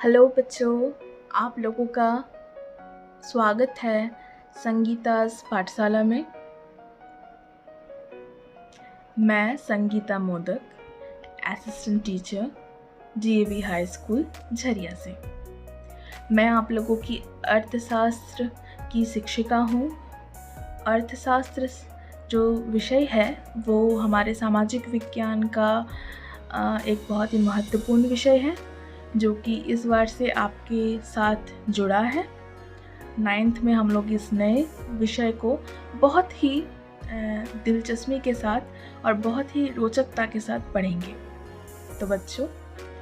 Hello बच्चों, आप लोगों का स्वागत है संगीता's पाठशाला में। मैं Sangeeta modak, assistant teacher DAV high school Jharia से। मैं आप लोगों की अर्थशास्त्र की शिक्षिका हूँ। अर्थशास्त्र जो विषय है वो हमारे सामाजिक विज्ञान का एक बहुत ही महत्वपूर्ण विषय है जो कि इस बार से आपके साथ जुड़ा है। 9th में हम लोग इस नए विषय को बहुत ही दिलचस्पी के साथ और बहुत ही रोचकता के साथ पढ़ेंगे। तो बच्चों,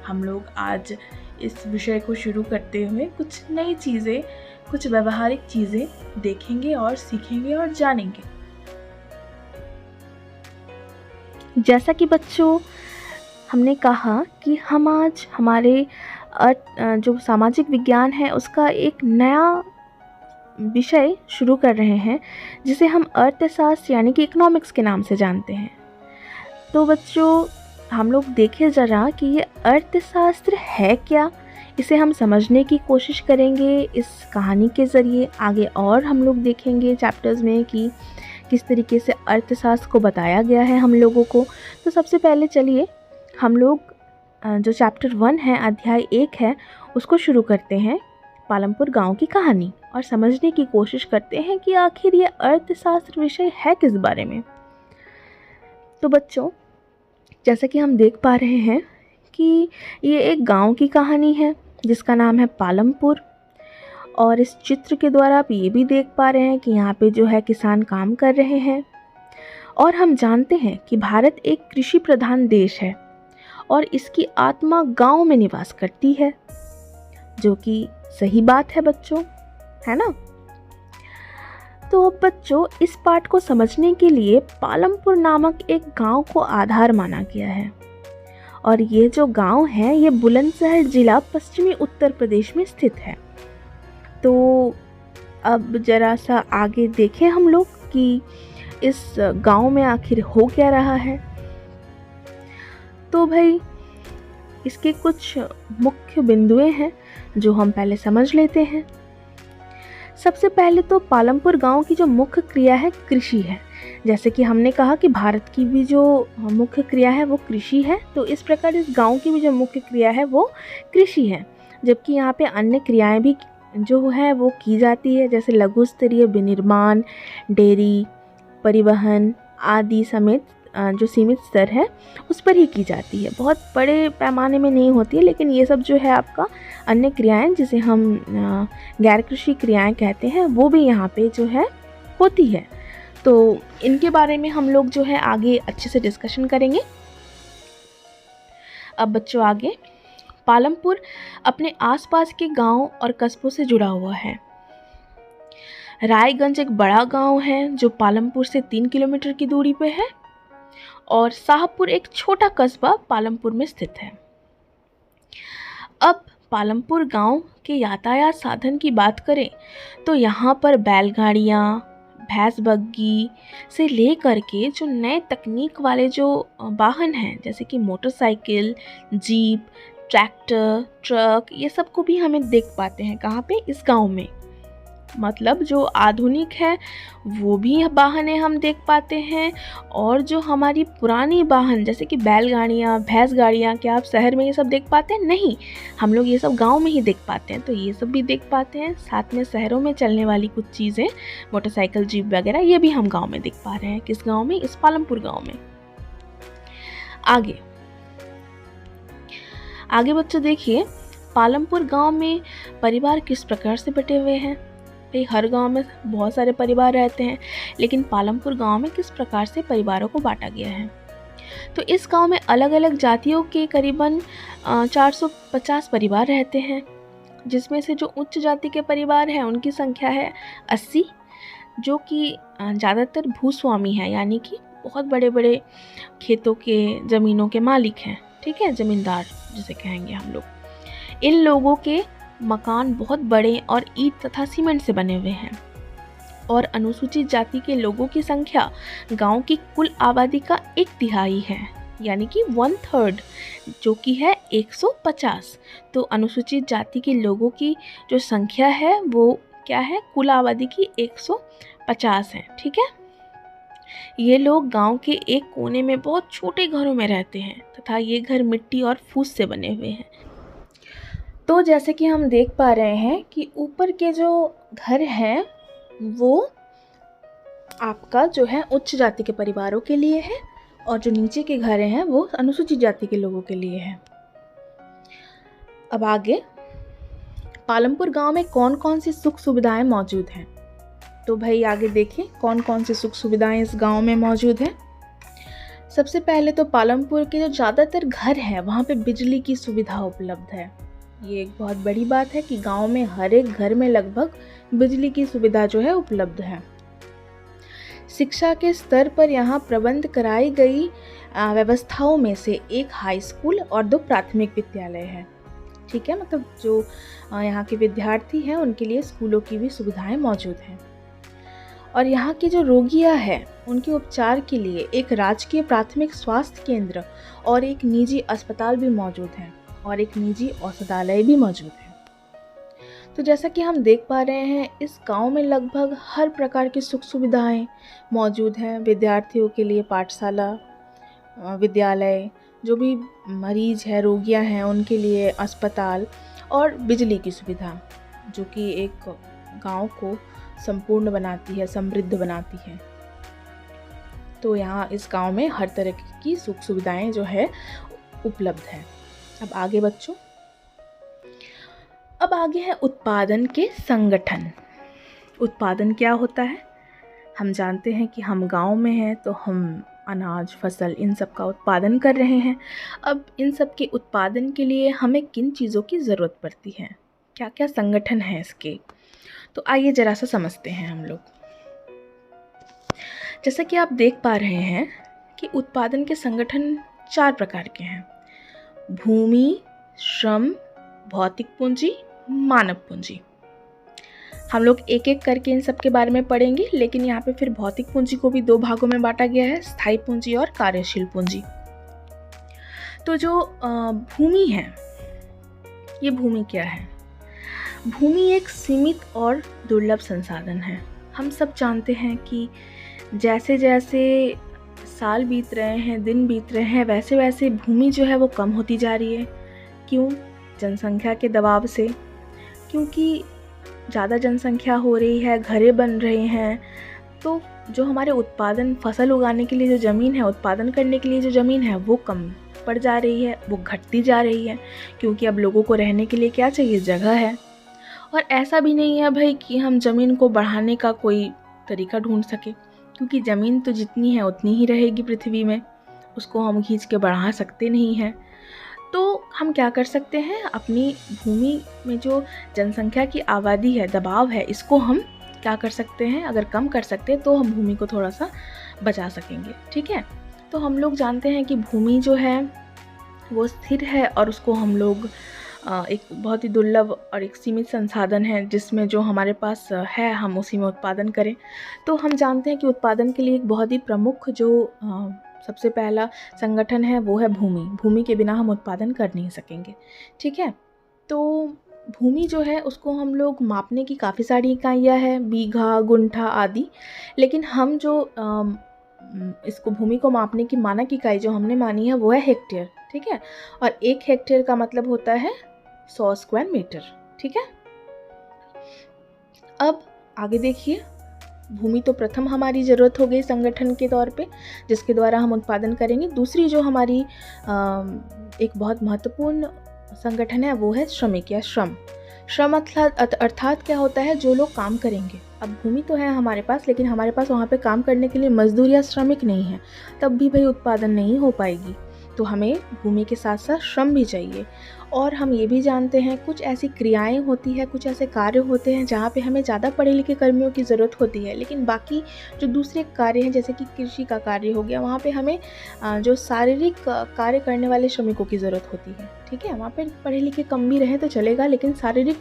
हम लोग आज इस विषय को शुरू करते हुए कुछ नई चीज़ें, कुछ व्यवहारिक चीज़ें देखेंगे और सीखेंगे और जानेंगे। जैसा कि बच्चों हमने कहा कि हम आज हमारे जो सामाजिक विज्ञान है उसका एक नया विषय शुरू कर रहे हैं जिसे हम अर्थशास्त्र यानी कि इकोनॉमिक्स के नाम से जानते हैं। तो बच्चों, हम लोग देखें ज़रा कि ये अर्थशास्त्र है क्या। इसे हम समझने की कोशिश करेंगे इस कहानी के ज़रिए। आगे और हम लोग देखेंगे चैप्टर्स में कि किस तरीके से अर्थशास्त्र को बताया गया है हम लोगों को। तो सबसे पहले चलिए हम लोग जो चैप्टर 1 है, अध्याय 1 है, उसको शुरू करते हैं, पालमपुर गांव की कहानी, और समझने की कोशिश करते हैं कि आखिर ये अर्थशास्त्र विषय है किस बारे में। तो बच्चों, जैसा कि हम देख पा रहे हैं कि ये एक गांव की कहानी है जिसका नाम है पालमपुर। और इस चित्र के द्वारा आप ये भी देख पा रहे हैं कि यहाँ पे जो है किसान काम कर रहे हैं। और हम जानते हैं कि भारत एक कृषि प्रधान देश है और इसकी आत्मा गांव में निवास करती है, जो कि सही बात है बच्चों, है ना। तो अब बच्चों, इस पाठ को समझने के लिए पालमपुर नामक एक गांव को आधार माना गया है। और ये जो गांव है ये बुलंदशहर जिला पश्चिमी उत्तर प्रदेश में स्थित है। तो अब जरा सा आगे देखें हम लोग कि इस गांव में आखिर हो क्या रहा है। तो भाई, इसके कुछ मुख्य बिंदुएं हैं जो हम पहले समझ लेते हैं। सबसे पहले तो पालमपुर गांव की जो मुख्य क्रिया है कृषि है। जैसे कि हमने कहा कि भारत की भी जो मुख्य क्रिया है वो कृषि है, तो इस प्रकार इस गांव की भी जो मुख्य क्रिया है वो कृषि है। जबकि यहाँ पे अन्य क्रियाएं भी जो है वो की जाती है, जैसे लघु स्तरीय विनिर्माण, डेयरी, परिवहन आदि समेत जो सीमित स्तर है उस पर ही की जाती है। बहुत बड़े पैमाने में नहीं होती है, लेकिन ये सब जो है आपका अन्य क्रियाएं जिसे हम गैर कृषि क्रियाएं कहते हैं वो भी यहाँ पे जो है होती है। तो इनके बारे में हम लोग जो है आगे अच्छे से डिस्कशन करेंगे। अब बच्चों, आगे पालमपुर अपने आसपास के गांव और कस्बों से जुड़ा हुआ है। रायगंज एक बड़ा गांव है जो पालमपुर से 3 किलोमीटर की दूरी पे है, और साहबपुर एक छोटा कस्बा पालमपुर में स्थित है। अब पालमपुर गांव के यातायात साधन की बात करें तो यहाँ पर बैलगाड़ियाँ, भैंस बग्गी से लेकर के जो नए तकनीक वाले जो वाहन हैं जैसे कि मोटरसाइकिल, जीप, ट्रैक्टर, ट्रक, ये सब को भी हमें देख पाते हैं। कहाँ पे? इस गांव में। मतलब जो आधुनिक है वो भी वाहनें हम देख पाते हैं, और जो हमारी पुरानी वाहन जैसे कि बैलगाड़ियाँ, भैंस गाड़ियाँ, क्या आप शहर में ये सब देख पाते हैं? नहीं, हम लोग ये सब गांव में ही देख पाते हैं। तो ये सब भी देख पाते हैं। साथ में शहरों में चलने वाली कुछ चीज़ें, मोटरसाइकिल, जीप वगैरह, ये भी हम गाँव में देख पा रहे हैं। किस गाँव में? इस पालमपुर गाँव में। आगे बच्चों देखिए, पालमपुर गांव में परिवार किस प्रकार से बटे हुए हैं। हर गांव में बहुत सारे परिवार रहते हैं, लेकिन पालमपुर गांव में किस प्रकार से परिवारों को बांटा गया है। तो इस गांव में अलग अलग जातियों के करीबन 450 परिवार रहते हैं, जिसमें से जो उच्च जाति के परिवार हैं उनकी संख्या है 80, जो कि ज़्यादातर भूस्वामी है, यानी कि बहुत बड़े बड़े खेतों के, ज़मीनों के मालिक हैं। ठीक है, ज़मींदार जिसे कहेंगे हम लोग। इन लोगों के मकान बहुत बड़े और ईंट तथा सीमेंट से बने हुए हैं, और अनुसूचित जाति के लोगों की संख्या गांव की कुल आबादी का 1/3 है, यानी कि 1/3, जो कि है 150। तो अनुसूचित जाति के लोगों की जो संख्या है वो क्या है, कुल आबादी की 150 है। ठीक है, ये लोग गांव के एक कोने में बहुत छोटे घरों में रहते हैं तथा ये घर मिट्टी और फूस से बने हुए हैं। तो जैसे कि हम देख पा रहे हैं कि ऊपर के जो घर हैं वो आपका जो है उच्च जाति के परिवारों के लिए है और जो नीचे के घर हैं वो अनुसूचित जाति के लोगों के लिए है। अब आगे, पालमपुर गांव में कौन कौन सी सुख सुविधाएं मौजूद हैं। तो भाई आगे देखिए कौन कौन सी सुख सुविधाएं इस गांव में मौजूद हैं। सबसे पहले तो पालमपुर के जो ज़्यादातर घर हैं वहाँ पे बिजली की सुविधा उपलब्ध है। ये एक बहुत बड़ी बात है कि गांव में हर एक घर में लगभग बिजली की सुविधा जो है उपलब्ध है। शिक्षा के स्तर पर यहाँ प्रबंध कराई गई व्यवस्थाओं में से एक हाई स्कूल और 2 प्राथमिक विद्यालय है। ठीक है, मतलब जो यहाँ के विद्यार्थी हैं उनके लिए स्कूलों की भी सुविधाएं मौजूद हैं। और यहाँ की जो रोगियां हैं उनके उपचार के लिए एक राजकीय प्राथमिक स्वास्थ्य केंद्र और एक निजी अस्पताल भी मौजूद है और एक निजी औषधालय भी मौजूद है। तो जैसा कि हम देख पा रहे हैं इस गांव में लगभग हर प्रकार की सुख सुविधाएं मौजूद हैं। विद्यार्थियों के लिए पाठशाला, विद्यालय, जो भी मरीज है, रोगियां हैं, उनके लिए अस्पताल और बिजली की सुविधा, जो कि एक गांव को संपूर्ण बनाती है, समृद्ध बनाती है। तो यहाँ इस गांव में हर तरह की सुख सुविधाएं जो है उपलब्ध है। अब आगे बच्चों, अब आगे है उत्पादन के संगठन। उत्पादन क्या होता है? हम जानते हैं कि हम गांव में हैं तो हम अनाज, फसल, इन सब का उत्पादन कर रहे हैं। अब इन सब के उत्पादन के लिए हमें किन चीज़ों की ज़रूरत पड़ती है, क्या क्या संगठन है इसके, तो आइए ज़रा सा समझते हैं हम लोग। जैसा कि आप देख पा रहे हैं कि उत्पादन के संगठन 4 प्रकार के हैं: भूमि, श्रम, भौतिक पूंजी, मानव पूंजी। हम लोग एक एक करके इन सब के बारे में पढ़ेंगे, लेकिन यहाँ पे फिर भौतिक पूंजी को भी 2 भागों में बांटा गया है, स्थायी पूंजी और कार्यशील पूंजी। तो जो भूमि है, ये भूमि क्या है? भूमि एक सीमित और दुर्लभ संसाधन है। हम सब जानते हैं कि जैसे जैसे साल बीत रहे हैं, दिन बीत रहे हैं, वैसे वैसे भूमि जो है वो कम होती जा रही है। क्यों? जनसंख्या के दबाव से, क्योंकि ज़्यादा जनसंख्या हो रही है, घरें बन रहे हैं, तो जो हमारे उत्पादन, फसल उगाने के लिए जो ज़मीन है, उत्पादन करने के लिए जो ज़मीन है वो कम पड़ जा रही है, वो घटती जा रही है, क्योंकि अब लोगों को रहने के लिए क्या चाहिए? जगह है। और ऐसा भी नहीं है भाई कि हम ज़मीन को बढ़ाने का कोई तरीका ढूंढ सके, क्योंकि ज़मीन तो जितनी है उतनी ही रहेगी पृथ्वी में, उसको हम खींच के बढ़ा सकते नहीं हैं। तो हम क्या कर सकते हैं? अपनी भूमि में जो जनसंख्या की आबादी है, दबाव है, इसको हम क्या कर सकते हैं? अगर कम कर सकते हैं तो हम भूमि को थोड़ा सा बचा सकेंगे। ठीक है, तो हम लोग जानते हैं कि भूमि जो है वो स्थिर है और उसको हम लोग एक बहुत ही दुर्लभ और एक सीमित संसाधन है, जिसमें जो हमारे पास है हम उसी में उत्पादन करें। तो हम जानते हैं कि उत्पादन के लिए एक बहुत ही प्रमुख जो सबसे पहला संगठन है वो है भूमि। भूमि के बिना हम उत्पादन कर नहीं सकेंगे। ठीक है, तो भूमि जो है उसको हम लोग मापने की काफ़ी सारी इकाइयाँ हैं, बीघा, गुंठा आदि, लेकिन हम जो इसको भूमि को मापने की मानक इकाई जो हमने मानी है वो है हेक्टेयर। ठीक है, और 1 हेक्टेयर का मतलब होता है 100 स्क्वायर मीटर। ठीक है, अब आगे देखिए, भूमि तो प्रथम हमारी ज़रूरत हो गई संगठन के तौर पे, जिसके द्वारा हम उत्पादन करेंगे। दूसरी जो हमारी एक बहुत महत्वपूर्ण संगठन है वो है श्रमिक या श्रम। श्रम अर्थात क्या होता है? जो लोग काम करेंगे। अब भूमि तो है हमारे पास, लेकिन हमारे पास वहाँ पे काम करने के लिए मजदूर या श्रमिक नहीं है, तब भी भाई उत्पादन नहीं हो पाएगी। तो हमें भूमि के साथ साथ श्रम भी चाहिए। और हम ये भी जानते हैं कुछ ऐसी क्रियाएं होती है, कुछ ऐसे कार्य होते हैं जहाँ पे हमें ज़्यादा पढ़े लिखे कर्मियों की ज़रूरत होती है, लेकिन बाकी जो दूसरे कार्य हैं जैसे कि कृषि का कार्य हो गया, वहाँ पे हमें जो शारीरिक कार्य करने वाले श्रमिकों की ज़रूरत होती है। ठीक है, वहाँ पे पढ़े लिखे कम भी रहें तो चलेगा, लेकिन शारीरिक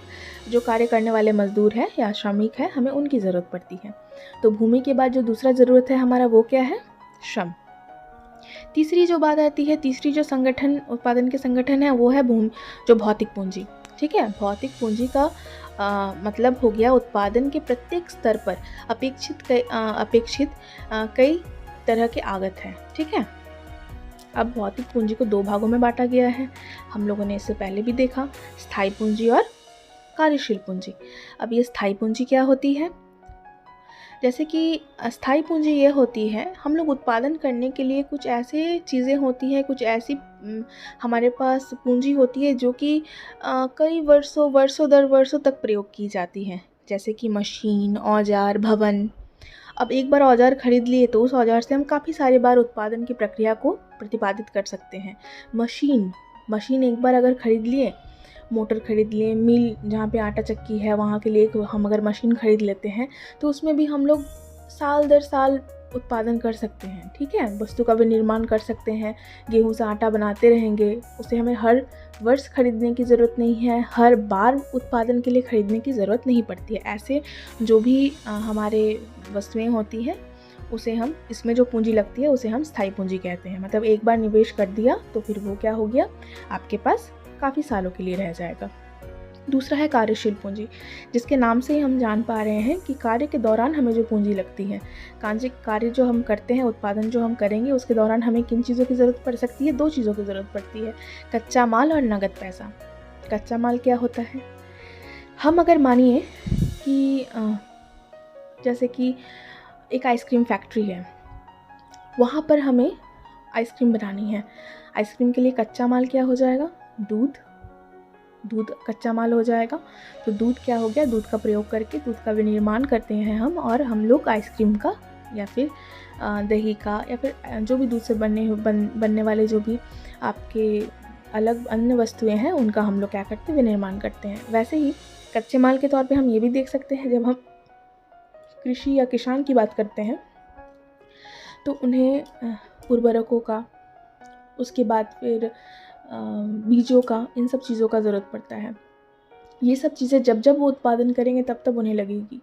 जो कार्य करने वाले मजदूर हैं या श्रमिक हैं, हमें उनकी ज़रूरत पड़ती है। तो भूमि के बाद जो दूसरा ज़रूरत है हमारा वो क्या है? श्रम। तीसरी जो बात आती है, तीसरी जो संगठन उत्पादन के संगठन है वो है जो भौतिक पूंजी। ठीक है, भौतिक पूंजी का मतलब हो गया उत्पादन के प्रत्येक स्तर पर अपेक्षित कई तरह के आगत हैं। ठीक है, अब भौतिक पूंजी को 2 भागों में बांटा गया है। हम लोगों ने इससे पहले भी देखा, स्थायी पूंजी और कार्यशील पूंजी। अब ये स्थायी पूंजी क्या होती है? जैसे कि अस्थायी पूंजी ये होती है, हम लोग उत्पादन करने के लिए कुछ ऐसे चीज़ें होती हैं, कुछ ऐसी हमारे पास पूंजी होती है जो कि कई वर्षों दर वर्षों तक प्रयोग की जाती हैं, जैसे कि मशीन, औजार, भवन। अब एक बार औजार खरीद लिए तो उस औजार से हम काफ़ी सारे बार उत्पादन की प्रक्रिया को प्रतिपादित कर सकते हैं। मशीन एक बार अगर खरीद लिए, मोटर खरीद लिए, मिल जहाँ पे आटा चक्की है वहाँ के लिए हम अगर मशीन खरीद लेते हैं तो उसमें भी हम लोग साल दर साल उत्पादन कर सकते हैं। ठीक है, वस्तु का विनिर्माण कर सकते हैं। गेहूं से आटा बनाते रहेंगे, उसे हमें हर वर्ष खरीदने की ज़रूरत नहीं है, हर बार उत्पादन के लिए खरीदने की ज़रूरत नहीं पड़ती है। ऐसे जो भी हमारे वस्तुएं होती हैं उसे हम, इसमें जो पूंजी लगती है उसे हम स्थायी पूंजी कहते हैं। मतलब एक बार निवेश कर दिया तो फिर वो क्या हो गया, आपके पास काफ़ी सालों के लिए रह जाएगा। दूसरा है कार्यशील पूंजी, जिसके नाम से ही हम जान पा रहे हैं कि कार्य के दौरान हमें जो पूंजी लगती है, कार्य जो हम करते हैं, उत्पादन जो हम करेंगे उसके दौरान हमें किन चीज़ों की ज़रूरत पड़ सकती है? 2 चीज़ों की ज़रूरत पड़ती है, कच्चा माल और नगद पैसा। कच्चा माल क्या होता है? हम अगर मानिए कि जैसे कि एक आइसक्रीम फैक्ट्री है, वहाँ पर हमें आइसक्रीम बनानी है। आइसक्रीम के लिए कच्चा माल क्या हो जाएगा? दूध कच्चा माल हो जाएगा। तो दूध क्या हो गया? दूध का प्रयोग करके दूध का विनिर्माण करते हैं हम, और हम लोग आइसक्रीम का या फिर दही का या फिर जो भी दूध से बनने वाले जो भी आपके अलग अन्य वस्तुएं हैं उनका हम लोग क्या करते हैं? विनिर्माण करते हैं। वैसे ही कच्चे माल के तौर पे हम ये भी देख सकते हैं, जब हम कृषि या किसान की बात करते हैं तो उन्हें उर्वरकों का, उसके बाद फिर बीजों का, इन सब चीज़ों का ज़रूरत पड़ता है। ये सब चीज़ें जब वो उत्पादन करेंगे तब उन्हें लगेगी।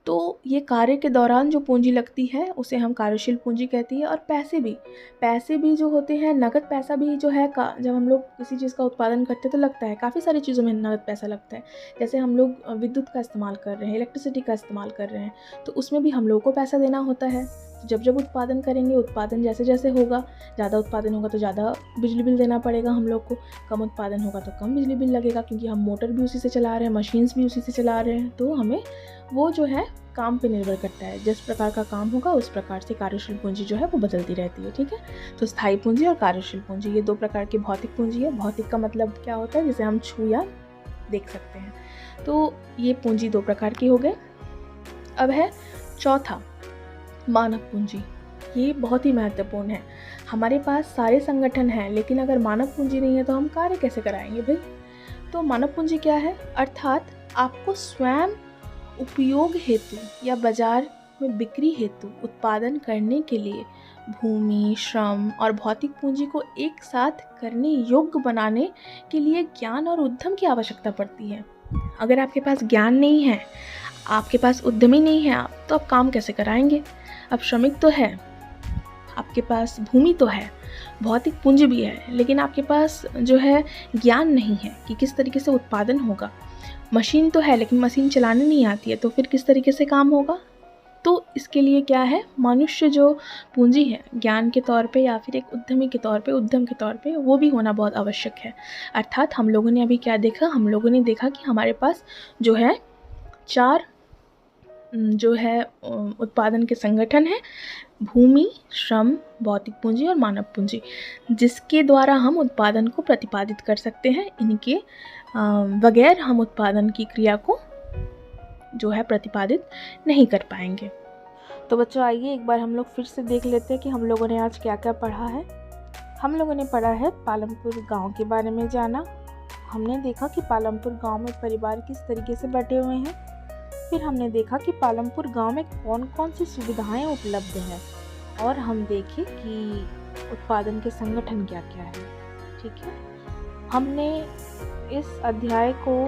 तो ये कार्य के दौरान जो पूंजी लगती है उसे हम कार्यशील पूंजी कहती है। और पैसे भी जो होते हैं, नकद पैसा भी जो है, जब हम लोग किसी चीज़ का उत्पादन करते हैं तो लगता है, काफ़ी सारी चीज़ों में नकद पैसा लगता है। जैसे हम लोग विद्युत का इस्तेमाल कर रहे हैं, इलेक्ट्रिसिटी का इस्तेमाल कर रहे हैं, तो उसमें भी हम लोगों को पैसा देना होता है। जब उत्पादन करेंगे, उत्पादन जैसे होगा, ज़्यादा उत्पादन होगा तो ज़्यादा बिजली बिल देना पड़ेगा हम लोग को, कम उत्पादन होगा तो कम बिजली बिल लगेगा, क्योंकि हम मोटर भी उसी से चला रहे हैं, मशीन्स भी उसी से चला रहे हैं। तो हमें वो जो है काम पे निर्भर करता है, जिस प्रकार का काम होगा उस प्रकार से कार्यशील पूंजी जो है वो बदलती रहती है। ठीक है, तो स्थायी पूंजी और कार्यशील पूंजी, ये 2 प्रकार की भौतिक पूंजी है। भौतिक का मतलब क्या होता है? जिसे हम छू या देख सकते हैं। तो ये पूंजी 2 प्रकार की हो गए। अब है चौथा, मानव पूंजी। ये बहुत ही महत्वपूर्ण है। हमारे पास सारे संगठन हैं, लेकिन अगर मानव पूंजी नहीं है तो हम कार्य कैसे कराएंगे भाई? तो मानव पूंजी क्या है? अर्थात आपको स्वयं उपयोग हेतु या बाजार में बिक्री हेतु उत्पादन करने के लिए भूमि, श्रम और भौतिक पूंजी को एक साथ करने योग्य बनाने के लिए ज्ञान और उद्यम की आवश्यकता पड़ती है। अगर आपके पास ज्ञान नहीं है, आपके पास उद्यमी नहीं है, तो आप काम कैसे कराएंगे? अब श्रमिक तो है, आपके पास भूमि तो है, भौतिक पूंजी भी है, लेकिन आपके पास जो है ज्ञान नहीं है कि किस तरीके से उत्पादन होगा। मशीन तो है, लेकिन मशीन चलाने नहीं आती है, तो फिर किस तरीके से काम होगा? तो इसके लिए क्या है, मनुष्य जो पूंजी है ज्ञान के तौर पे या फिर एक उद्यमी के तौर पे, उद्यम के तौर पे, वो भी होना बहुत आवश्यक है। अर्थात हम लोगों ने अभी क्या देखा? हम लोगों ने देखा कि हमारे पास जो है 4 जो है उत्पादन के संगठन हैं, भूमि, श्रम, भौतिक पूंजी और मानव पूंजी, जिसके द्वारा हम उत्पादन को प्रतिपादित कर सकते हैं। इनके बगैर हम उत्पादन की क्रिया को जो है प्रतिपादित नहीं कर पाएंगे। तो बच्चों, आइए एक बार हम लोग फिर से देख लेते हैं कि हम लोगों ने आज क्या क्या पढ़ा है। हम लोगों ने पढ़ा है पालमपुर गांव के बारे में जाना। हमने देखा कि पालमपुर गांव में परिवार किस तरीके से बटे हुए हैं। फिर हमने देखा कि पालमपुर गांव में कौन कौन सी सुविधाएं उपलब्ध हैं, और हम देखे कि उत्पादन के संगठन क्या क्या है। ठीक है, हमने इस अध्याय को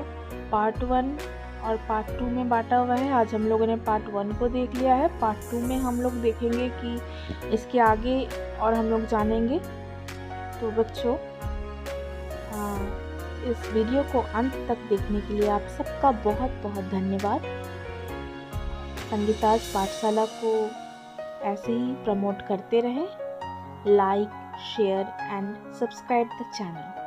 पार्ट 1 और पार्ट 2 में बांटा हुआ है। आज हम लोगों ने पार्ट 1 को देख लिया है। पार्ट 2 में हम लोग देखेंगे कि इसके आगे और हम लोग जानेंगे। तो बच्चों, इस वीडियो को अंत तक देखने के लिए आप सबका बहुत बहुत धन्यवाद। संगीताज पाठशाला को ऐसे ही प्रमोट करते रहें। Like, share and subscribe the channel.